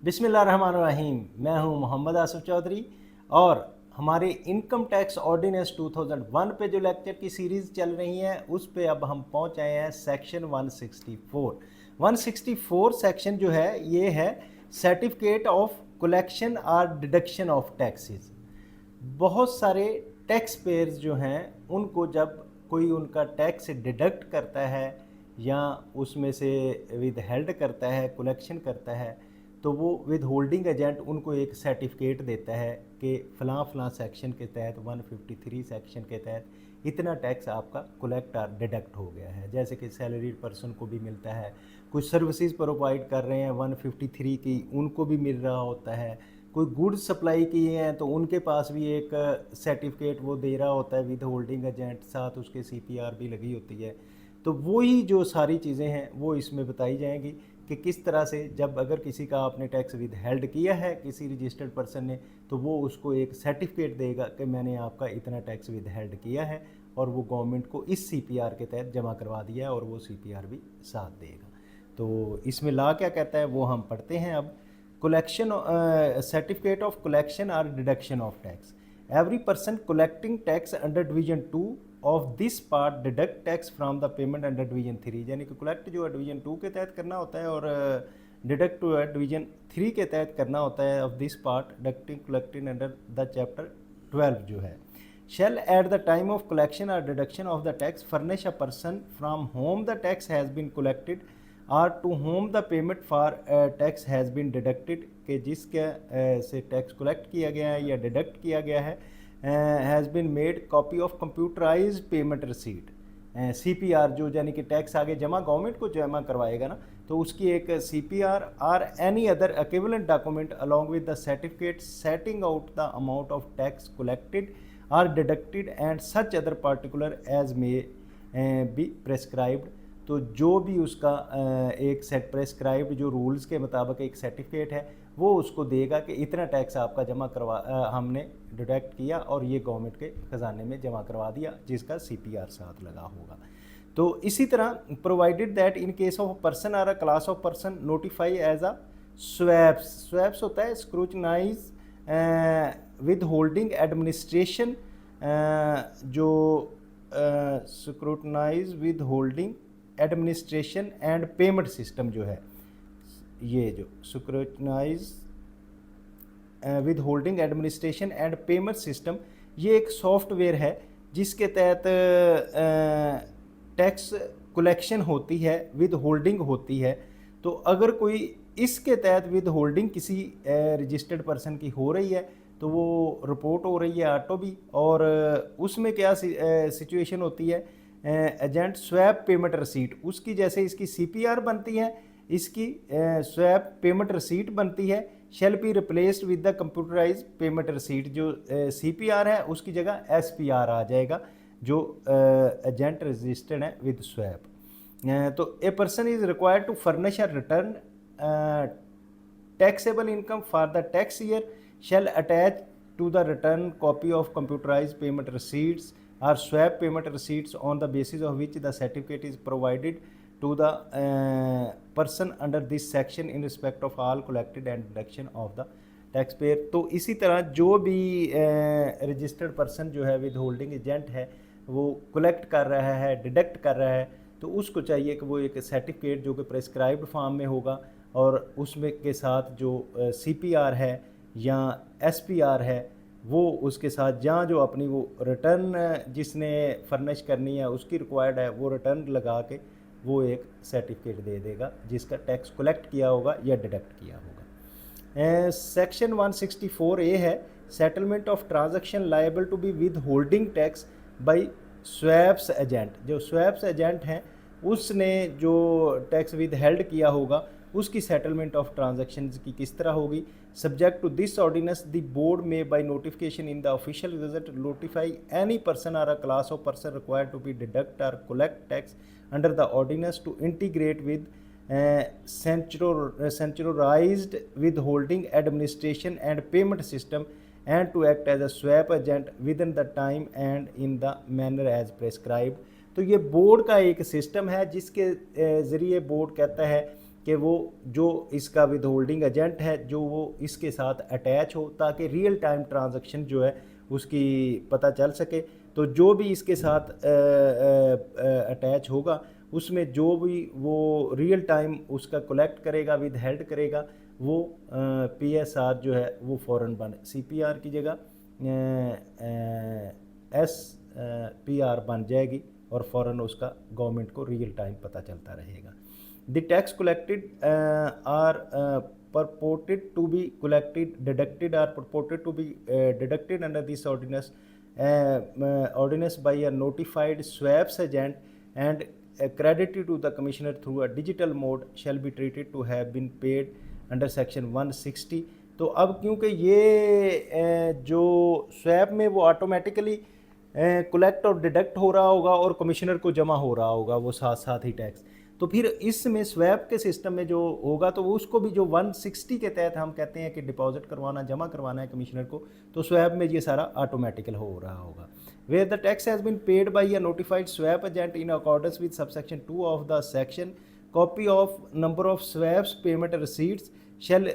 बिस्मिल्लाहिर्रहमानिर्रहीम। मैं हूं मोहम्मद आसिफ चौधरी और हमारे इनकम टैक्स ऑर्डिनेंस 2001 पे जो लेक्चर की सीरीज़ चल रही है उस पे अब हम पहुंच आए हैं सेक्शन 164। 164 सेक्शन जो है ये है सर्टिफिकेट ऑफ कलेक्शन और डिडक्शन ऑफ टैक्सेस। बहुत सारे टैक्स पेयर्स जो हैं उनको जब कोई उनका टैक्स डिडक्ट करता है या उसमें से विद हेल्ड करता है, कलेक्शन करता है, तो वो विद होल्डिंग एजेंट उनको एक सर्टिफिकेट देता है कि फ़लाँ फ़लाँ सेक्शन के तहत 153 सेक्शन के तहत इतना टैक्स आपका कलेक्ट और डिडक्ट हो गया है। जैसे कि सैलरीड पर्सन को भी मिलता है, कुछ सर्विसेज प्रोवाइड कर रहे हैं 153 की उनको भी मिल रहा होता है, कोई गुड्स सप्लाई किए हैं तो उनके पास भी एक सर्टिफिकेट वो दे रहा होता है विद होल्डिंग एजेंट, साथ उसके CPR भी लगी होती है। तो वही जो सारी चीज़ें हैं वो इसमें बताई जाएंगी कि किस तरह से जब अगर किसी का आपने टैक्स विद हेल्ड किया है किसी रजिस्टर्ड पर्सन ने, तो वो उसको एक सर्टिफिकेट देगा कि मैंने आपका इतना टैक्स विद हेल्ड किया है और वो गवर्नमेंट को इस CPR के तहत जमा करवा दिया है और वो CPR भी साथ देगा। तो इसमें लॉ क्या कहता है वो हम पढ़ते हैं अब। collection certificate of collection or deduction of tax. Every person collecting tax under division 2 of this part deduct tax from the payment under division 3, यानी कि collect जो है division 2 के तहत करना होता है और deduct जो है division 3 के तहत करना होता है of this part deducting collecting under the chapter 12 जो है shall at the time of collection or deduction of the tax furnish a person from whom the tax has been collected और to whom the payment for tax has been deducted, के जिसके से tax collect किया गया है या deduct किया गया है, has been made copy of computerise payment receipt CPR जो यानी कि टैक्स आगे जमा गवर्नमेंट को जमा करवाएगा ना, तो उसकी एक CPR or any other equivalent document along with the certificate setting out the amount of tax collected or deducted and such other particular as may be prescribed. तो जो भी उसका एक सेट प्रेस्क्राइब्ड जो रूल्स के मुताबिक एक सर्टिफिकेट है वो उसको देगा कि इतना टैक्स आपका जमा करवा हमने डिडक्ट किया और ये गवर्नमेंट के खजाने में जमा करवा दिया जिसका CPR साथ लगा होगा। तो इसी तरह provided that in case of person or a class of person notify as a swaps होता है स्क्रूटनाइज विद होल्डिंग एडमिनिस्ट्रेशन, जो scrutinize withholding administration and payment system जो है, ये जो scrutinize withholding administration and payment system, ये एक software है जिसके तहत टैक्स कलेक्शन होती है, विद होल्डिंग होती है। तो अगर कोई इसके तहत विद होल्डिंग किसी रजिस्टर्ड पर्सन की हो रही है तो वो रिपोर्ट हो रही है ऑटो भी, और उसमें क्या सिचुएशन होती है, एजेंट स्वैप पेमेंट रसीट उसकी जैसे इसकी CPR बनती है, इसकी स्वैप पेमेंट रसीट बनती है, shall be replaced with the computerize payment receipt, जो CPR है उसकी जगह SPR आ जाएगा जो एजेंट रजिस्टर्ड है विद स्वैप। तो a person is required to furnish a return taxable income for the tax year shall attach to the return copy of computerise payment receipts or swap payment receipts on the basis of which the certificate is provided to the person under this section in respect of all collected and deduction of the taxpayer। तो इसी तरह जो भी registered person जो है with holding agent है वो collect कर रहा है, डिडक्ट कर रहा है, तो उसको चाहिए कि वो एक सर्टिफिकेट जो कि प्रेस्क्राइब्ड फॉर्म में होगा और उसमें के साथ जो CPR है या SPR है वो उसके साथ जहाँ जो अपनी वो रिटर्न जिसने फर्निश करनी है उसकी रिक्वायर्ड है वो रिटर्न लगा के वो एक सर्टिफिकेट दे देगा जिसका टैक्स कलेक्ट किया होगा या डिडक्ट किया होगा। सेक्शन 164A है settlement of transaction liable to be withholding tax by swaps agent. जो स्वैप्स एजेंट हैं उसने जो टैक्स विद हेल्ड किया होगा उसकी सेटलमेंट ऑफ ट्रांजैक्शन की किस तरह होगी। Subject to this ordinance the board may by notification in the official gazette notify any person or a class of person required to be deduct or collect tax under the ordinance to integrate with centralized withholding administration and payment system and to act as a swap agent within the time and in the manner as prescribe. तो ये board का एक system है जिसके ज़रिए board कहता है कि वो जो इसका विद होल्डिंग एजेंट है जो वो इसके साथ अटैच हो, ताकि रियल टाइम ट्रांजैक्शन जो है उसकी पता चल सके। तो जो भी इसके साथ अटैच होगा उसमें जो भी वो रियल टाइम उसका कलेक्ट करेगा, विद हेल्ड करेगा, वो PSR जो है वो फ़ौरन बन CPR की जगह SPR बन जाएगी और फ़ौरन उसका गवर्नमेंट को रियल टाइम पता चलता रहेगा। The tax collected are purported to be deducted or purported to be deducted under this ordinance by a notified swaps agent and credited to the commissioner through a digital mode shall be treated to have been paid under section 160। तो अब क्योंकि ये जो swap में वो automatically collect और deduct हो रहा होगा और कमिश्नर को जमा हो रहा होगा वो साथ साथ ही टैक्स, तो फिर इसमें स्वैप के सिस्टम में जो होगा तो उसको भी जो 160 के तहत हम कहते हैं कि डिपॉजिट करवाना, जमा करवाना है कमिश्नर को, तो स्वैप में ये सारा ऑटोमेटिकल हो रहा होगा। Where the tax has been paid by a notified swap agent in accordance with subsection 2 of the section, copy of number of swaps payment receipts shall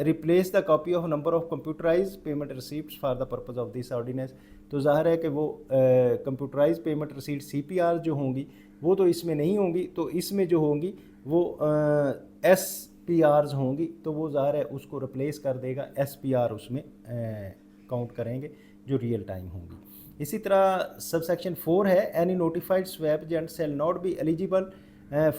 replace the copy of number of computerized payment receipts for the purpose of this ordinance। तो ज़ाहिर है कि वो computerise payment receipt CPR जो होंगी वो तो इसमें नहीं होंगी, तो इसमें जो होंगी वो SPRs होंगी, तो वो ज़ाहिर है उसको रिप्लेस कर देगा, SPR उसमें काउंट करेंगे जो रियल टाइम होंगी। इसी तरह सबसेक्शन 4 है, any notified swap agent shall not be eligible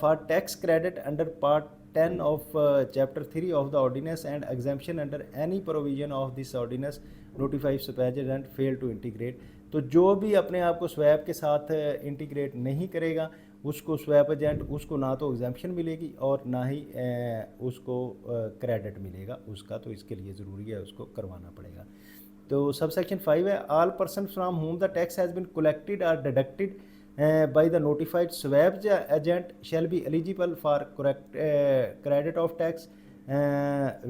for tax credit under part 10 of chapter 3 of the ordinance and exemption under any provision of this ordinance notified swap agent fail to integrate। तो जो भी अपने आप को swap के साथ integrate नहीं करेगा उसको स्वैप एजेंट उसको ना तो एग्जाम्पशन मिलेगी और ना ही उसको क्रेडिट मिलेगा उसका, तो इसके लिए ज़रूरी है उसको करवाना पड़ेगा। तो सबसेक्शन 5 है, all person from whom the tax has been collected or deducted by the notified swap agent shall be eligible for credit of tax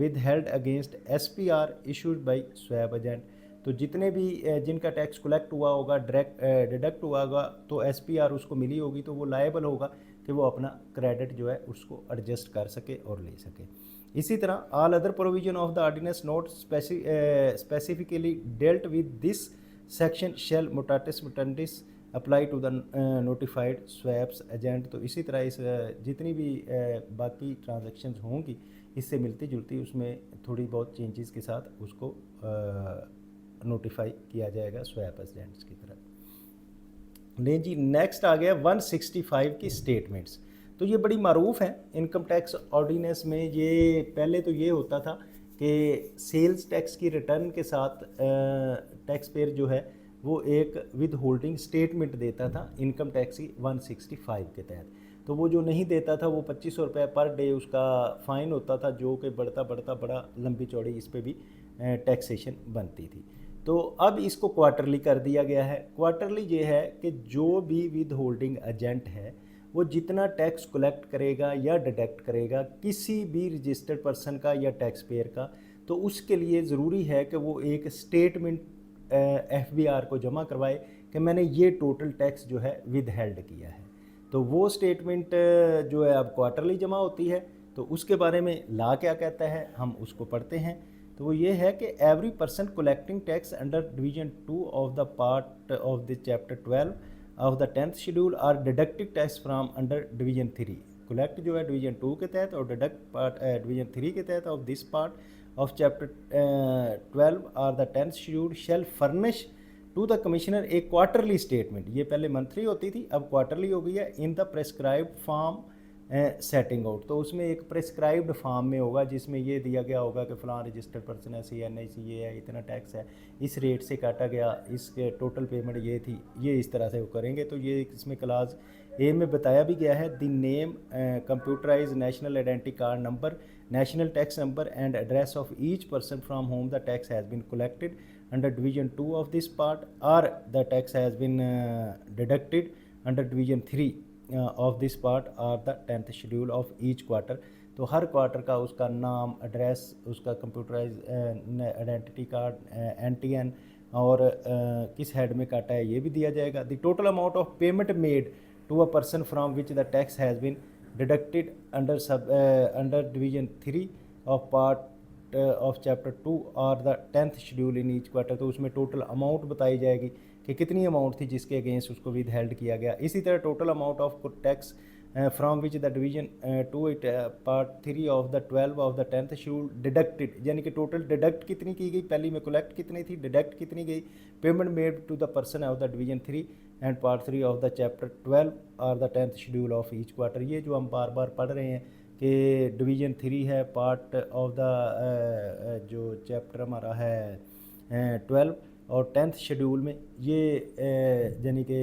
withheld against SPR issued by swap agent। तो जितने भी जिनका tax collect हुआ होगा, direct deduct हुआ होगा, तो SPR उसको मिली होगी, तो वो लायबल होगा कि वो अपना क्रेडिट जो है उसको एडजस्ट कर सके और ले सके। इसी तरह all other provision of the ordinance not specifically dealt with this section shall mutatis mutandis apply to the notified swaps agent. तो इसी तरह इस जितनी भी बाकी ट्रांजैक्शंस होंगी इससे मिलती जुलती उसमें थोड़ी बहुत चेंजेस के साथ उसको नोटिफाई किया जाएगा स्वैप एजेंट्स की तरह। नहीं जी, नेक्स्ट आ गया 165 की स्टेटमेंट्स। तो ये बड़ी मारूफ है इनकम टैक्स ऑर्डिनेंस में। ये पहले तो ये होता था कि सेल्स टैक्स की रिटर्न के साथ टैक्स पेयर जो है वो एक विद होल्डिंग स्टेटमेंट देता था इनकम टैक्स की 165 के तहत। तो वो जो नहीं देता था वो 2500 रुपये पर डे उसका फ़ाइन होता था, जो कि बढ़ता बढ़ता बड़ा लंबी चौड़ी इस पर भी टैक्सेशन बनती थी। तो अब इसको क्वार्टरली कर दिया गया है। क्वार्टरली ये है कि जो भी विद होल्डिंग एजेंट है वो जितना टैक्स कलेक्ट करेगा या डिडक्ट करेगा किसी भी रजिस्टर्ड पर्सन का या टैक्स पेयर का, तो उसके लिए ज़रूरी है कि वो एक स्टेटमेंट FBR को जमा करवाए कि मैंने ये टोटल टैक्स जो है विद हेल्ड किया है। तो वो स्टेटमेंट जो है अब क्वार्टरली जमा होती है। तो उसके बारे में लॉ क्या कहता है हम उसको पढ़ते हैं। तो वो ये है कि every person collecting tax under division 2 of the part of the chapter 12 of the 10th schedule or deductive tax from under division 3। Collect जो है डिवीजन 2 के तहत और डिडक्ट पार्ट डिवीजन 3 के तहत of this part of chapter 12 or the 10th schedule shall furnish to the commissioner a quarterly statement। ये पहले monthly होती थी, अब क्वार्टरली हो गई है। In the prescribed form setting out, तो उसमें एक प्रेस्क्राइब्ड फॉर्म में होगा जिसमें ये दिया गया होगा कि फ़लाँ रजिस्टर्ड पर्सन है, CNIC ये है, इतना टैक्स है, इस रेट से काटा गया, इसके टोटल पेमेंट ये थी, ये इस तरह से वो करेंगे। तो ये इसमें क्लास ए में बताया भी गया है, the name computerise national identity card number, national tax number and address of each person from whom the tax has been collected under division 2 of this part or the tax has been deducted under division 3 of this part or the 10th schedule of each quarter। तो हर quarter का उसका नाम, address, उसका computerise identity card, NTN और किस head में काटा है ये भी दिया जाएगा। The total amount of payment made to a person from which the tax has been deducted under division 3 of part of chapter 2 और the 10th schedule in each quarter. तो उसमें टोटल अमाउंट बताई जाएगी कि कितनी अमाउंट थी जिसके against उसको विद हेल्ड किया गया। इसी तरह total amount of tax from which the division 2 it part 3 of the 12 of the 10th schedule deducted, यानी कि टोटल डिडक्ट कितनी की गई, पहली में कलेक्ट कितनी थी, डिडक्ट कितनी गई, payment made to the person of the division 3 and part 3 of the chapter 12 और the 10th schedule of each quarter. ये जो हम बार बार पढ़ रहे हैं कि डिवीजन 3 है, पार्ट ऑफ द जो चैप्टर हमारा है 12 और 10th शेड्यूल में ये यानी कि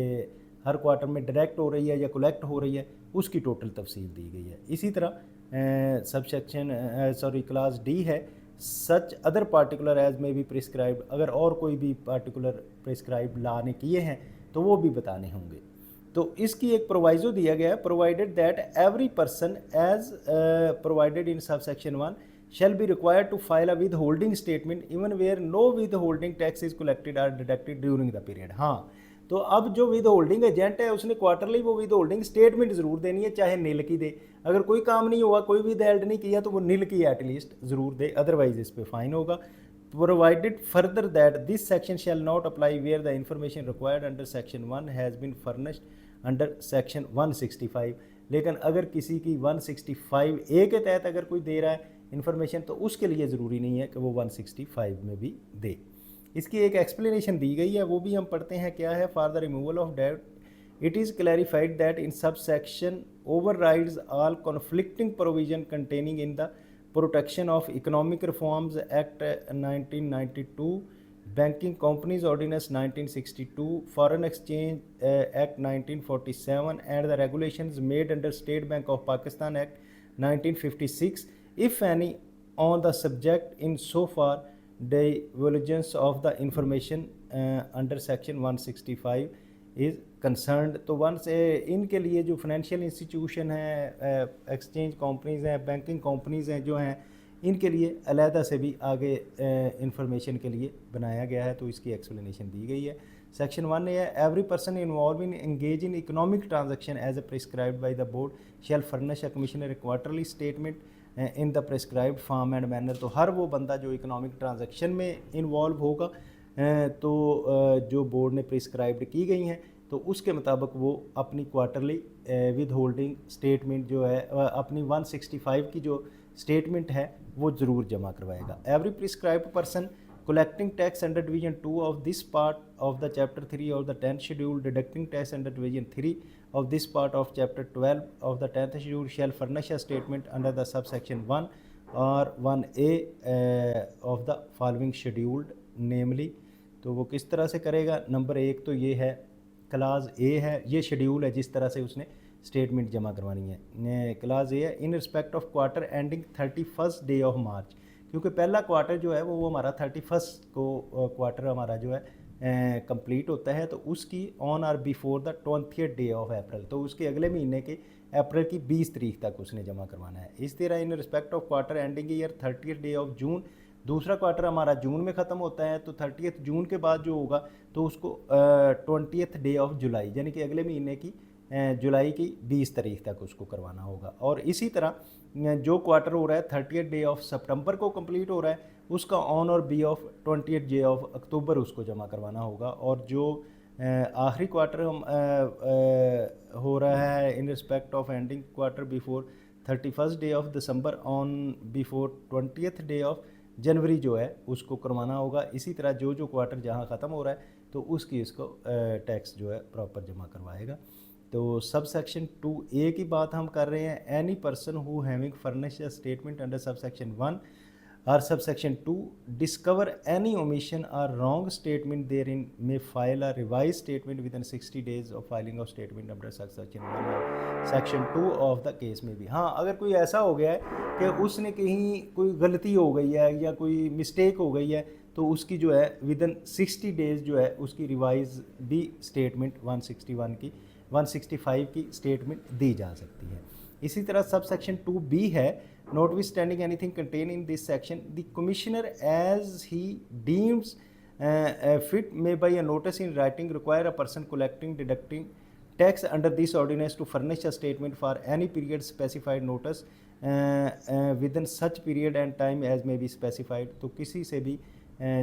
हर क्वार्टर में डायरेक्ट हो रही है या कलेक्ट हो रही है, उसकी टोटल तफसील दी गई है। इसी तरह सब सेक्शन क्लास डी है, सच अदर पार्टिकुलर एज में भी प्रिस्क्राइब, अगर और कोई भी पार्टिकुलर प्रिस्क्राइब ला ने किए हैं तो वो भी बताने होंगे। तो इसकी एक प्रोवाइजो दिया गया है, provided that every person as provided in sub section 1 shall be required to file a withholding statement even where no withholding tax is collected or deducted during the period। हाँ, तो अब जो विद होल्डिंग एजेंट है उसने quarterly वो with holding statement ज़रूर देनी है, चाहे नील की दे। अगर कोई काम नहीं हुआ, कोई विद हेल्ड नहीं किया, तो वो नील की एटलीस्ट ज़रूर दे, अदरवाइज इस पर फाइन होगा। Provided further that this section shall not apply where the information required under section 1 has been furnished under section 165। लेकिन अगर किसी की 165A के तहत अगर कोई दे रहा है इन्फॉर्मेशन, तो उसके लिए ज़रूरी नहीं है कि वो 165 में भी दे। इसकी एक एक्सप्लेनेशन दी गई है, वो भी हम पढ़ते हैं। क्या है? For the removal of debt it is clarified that in subsection overrides all conflicting provision containing in the protection of economic reforms act 1992, banking companies ordinance 1962, foreign exchange act 1947 and the regulations made under state bank of Pakistan act 1956 if any on the subject in so far divulgence of the information under section 165 is concerned। तो one से इनके लिए जो financial institution है, exchange companies हैं, banking companies हैं जो हैं, इनके लिए अलहदा से भी आगे इंफॉर्मेशन के लिए बनाया गया है। तो इसकी एक्सप्लेनेशन दी गई है। सेक्शन 1 है, every person involve in engage in economic transaction as a prescribed by the board shall furnish a commissioner quarterly statement in the prescribed form and manner. तो हर वो बंदा जो इकोनॉमिक ट्रांजैक्शन में इन्वॉल्व होगा, तो जो बोर्ड ने प्रिस्क्राइब्ड की गई हैं, तो उसके मुताबिक वो अपनी क्वार्टरली विद होल्डिंग स्टेटमेंट जो है, अपनी 165 की जो स्टेटमेंट है वो ज़रूर जमा करवाएगा। Every prescribed person collecting tax under division 2 of this part of the chapter 3 of the 10th schedule, deducting tax under division 3 of this part of chapter 12 of the 10th schedule shall furnish a statement under the subsection 1 or 1A of the following scheduled namely। तो वो किस तरह से करेगा? Number 1 तो ये है, class ए है, ये शेड्यूल है जिस तरह से उसने स्टेटमेंट जमा करवानी है। क्लास ए है, in respect of quarter ending 31st day of March, क्योंकि पहला क्वार्टर जो है वो हमारा 31st को क्वार्टर हमारा जो है कंप्लीट होता है, तो उसकी ऑन और before the 20th day of April, तो उसके अगले महीने के अप्रैल की 20 तारीख तक उसने जमा करवाना है। इस तरह in respect of quarter ending year 30th day of June, दूसरा क्वार्टर हमारा जून में ख़त्म होता है, तो 30th जून के बाद जो होगा तो उसको 20th डे ऑफ जुलाई, यानी कि अगले महीने की जुलाई की 20 तारीख तक उसको करवाना होगा। और इसी तरह जो क्वार्टर हो रहा है 30th डे ऑफ सितंबर को कंप्लीट हो रहा है, उसका on or before 20th day of October उसको जमा करवाना होगा। और जो आखिरी क्वार्टर हम हो रहा है in respect of ending quarter before 31st day of December on before 20th day of January जो है उसको करवाना होगा। इसी तरह जो जो क्वार्टर जहाँ ख़त्म हो रहा है तो उसकी इसको टैक्स जो है प्रॉपर जमा करवाएगा। तो सब सेक्शन 2A की बात हम कर रहे हैं। Any person who having furnish a statement under sub section 1 or sub section 2 discover any omission or wrong statement therein may file a revise statement within 60 days of filing of statement under sub section 1 or section 2 of the case में भी। हाँ, अगर कोई ऐसा हो गया है कि उसने कहीं कोई गलती हो गई है या कोई मिस्टेक हो गई है, तो उसकी जो है विद इन 60 डेज जो है उसकी रिवाइज भी स्टेटमेंट 165 की स्टेटमेंट दी जा सकती है। इसी तरह सब सेक्शन 2B है, notwithstanding anything contained in this section, the commissioner as he deems fit may by a notice in writing require a person collecting, deducting tax under this ordinance to furnish a statement for any period specified notice within such period and time as may be specified। तो किसी से भी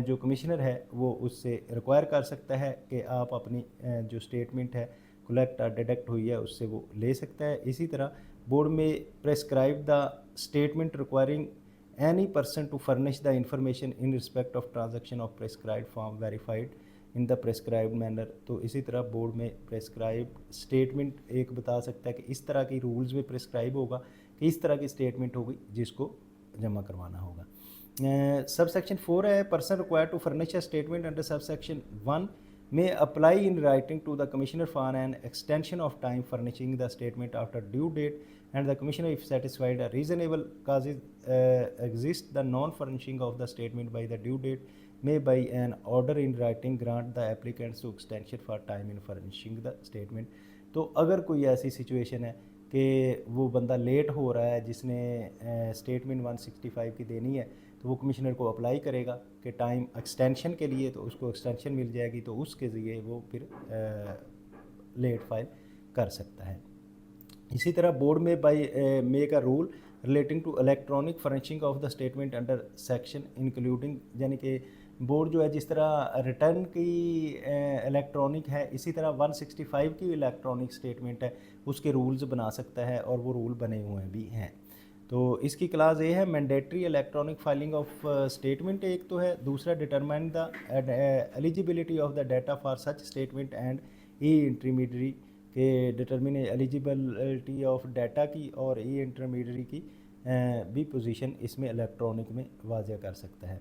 जो commissioner है वो उससे require कर सकता है कि आप अपनी जो स्टेटमेंट है कलेक्ट और डिडक्ट हुई है उससे वो ले सकता है। इसी तरह बोर्ड में prescribe the statement requiring any person to furnish the information in respect of transaction of prescribed form verified in the prescribed manner। तो इसी तरह बोर्ड में प्रेस्क्राइब स्टेटमेंट एक बता सकता है कि इस तरह की रूल्स में प्रेस्क्राइब होगा कि इस तरह की स्टेटमेंट होगी जिसको जमा करवाना होगा। सब सेक्शन 4 है, person required to furnish a statement under sub section 1 may apply in writing to the commissioner for an extension of time furnishing the statement after due date, and the commissioner, if satisfied a reasonable causes exist the non furnishing of the statement by the due date, may by an order in writing grant the applicants to extension for time in furnishing the statement। तो अगर कोई ऐसी situation है कि वो बंदा late हो रहा है जिसने स्टेटमेंट 165 की देनी है, तो वो कमिश्नर को अप्लाई करेगा कि टाइम एक्सटेंशन के लिए, तो उसको एक्सटेंशन मिल जाएगी, तो उसके ज़रिए वो फिर लेट फाइल कर सकता है। इसी तरह बोर्ड में by make a rule relating to electronic furnishing of the statement under section including, यानी कि बोर्ड जो है जिस तरह रिटर्न की इलेक्ट्रॉनिक है, इसी तरह 165 की इलेक्ट्रॉनिक स्टेटमेंट है उसके रूल्स बना सकता है, और वो रूल बने हुए भी हैं। तो इसकी क्लास ये है mandatory electronic filing of statement एक तो है, दूसरा determine the eligibility of the data for such statement and E intermediary के डिटरमिन एलिजिबिलिटी ऑफ डाटा की और ई इंटरमीडियरी की भी पोजीशन इसमें इलेक्ट्रॉनिक में वाज़ह कर सकता है।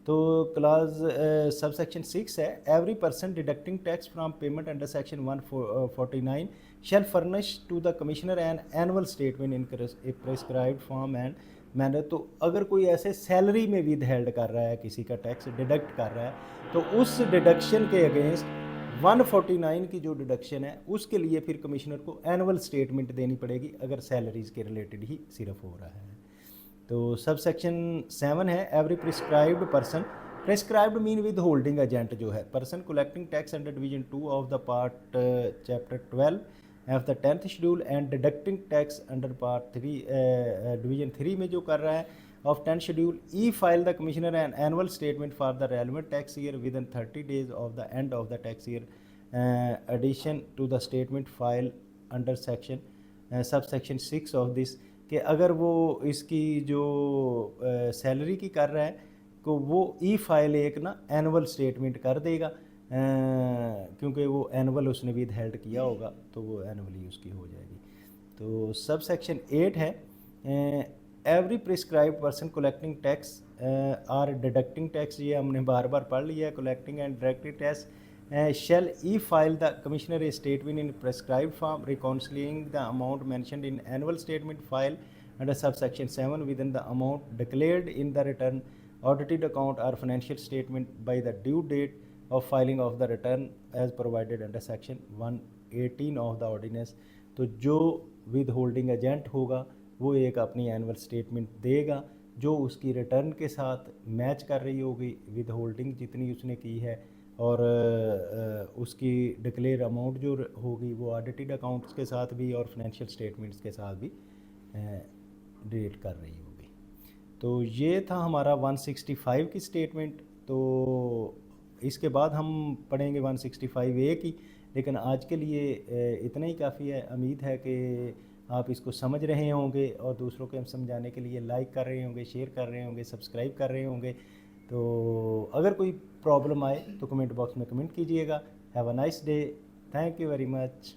तो क्लास सब सेक्शन 6 है, every person deducting tax from payment under section 149 shall furnish to the commissioner an annual statement in prescribed form and manner. तो अगर कोई ऐसे सैलरी में विद हेल्ड कर रहा है, किसी का टैक्स डिडक्ट कर रहा है, तो उस डिडक्शन के अगेंस्ट 149 की जो डिडक्शन है उसके लिए फिर कमिश्नर को एनुअल स्टेटमेंट देनी पड़ेगी, अगर सैलरीज के रिलेटेड ही सिर्फ हो रहा है। तो सब सेक्शन 7 है, every prescribed person, prescribed mean withholding agent जो है, person collecting tax under division 2 of the part chapter 12 of the 10th schedule and deducting tax under part 3 division 3 में जो कर रहा है of 10th schedule, e-file the commissioner an annual statement for the relevant tax year within 30 days of the end of the tax year addition to the statement file under section sub section 6 of this, कि अगर वो इसकी जो salary की कर रहा है तो वो ई फाइल एक ना एनुअल स्टेटमेंट कर देगा, क्योंकि वो एनुअल उसने विद हेल्ड किया होगा, तो वो एनुअली उसकी हो जाएगी। तो सब सेक्शन 8 है, every prescribe person collecting tax और डिडक्टिंग टैक्स, ये हमने बार बार पढ़ लिया है, collecting and deducting tax shall e-file the commissioner a statement in prescribed form reconciling the amount mentioned in annual statement file under subsection 7 within the amount declared in the return audited account or financial statement by the due date of filing of the return as provided under section 118 of the ordinance। तो जो with holding agent होगा वो एक अपनी annual statement देगा जो उसकी return के साथ मैच कर रही होगी, विद होल्डिंग जितनी उसने की है, और उसकी डिक्लेयर अमाउंट जो होगी वो ऑडिटेड अकाउंट्स के साथ भी और फाइनेंशियल स्टेटमेंट्स के साथ भी डेट कर रही होगी। तो ये था हमारा 165 की स्टेटमेंट। तो इसके बाद हम पढ़ेंगे 165A की, लेकिन आज के लिए इतना ही काफ़ी है। उम्मीद है कि आप इसको समझ रहे होंगे और दूसरों को हम समझाने के लिए लाइक कर रहे होंगे, शेयर कर रहे होंगे, सब्सक्राइब कर रहे होंगे। तो अगर कोई प्रॉब्लम आए तो कमेंट बॉक्स में कमेंट कीजिएगा। Have a nice day, thank you very much.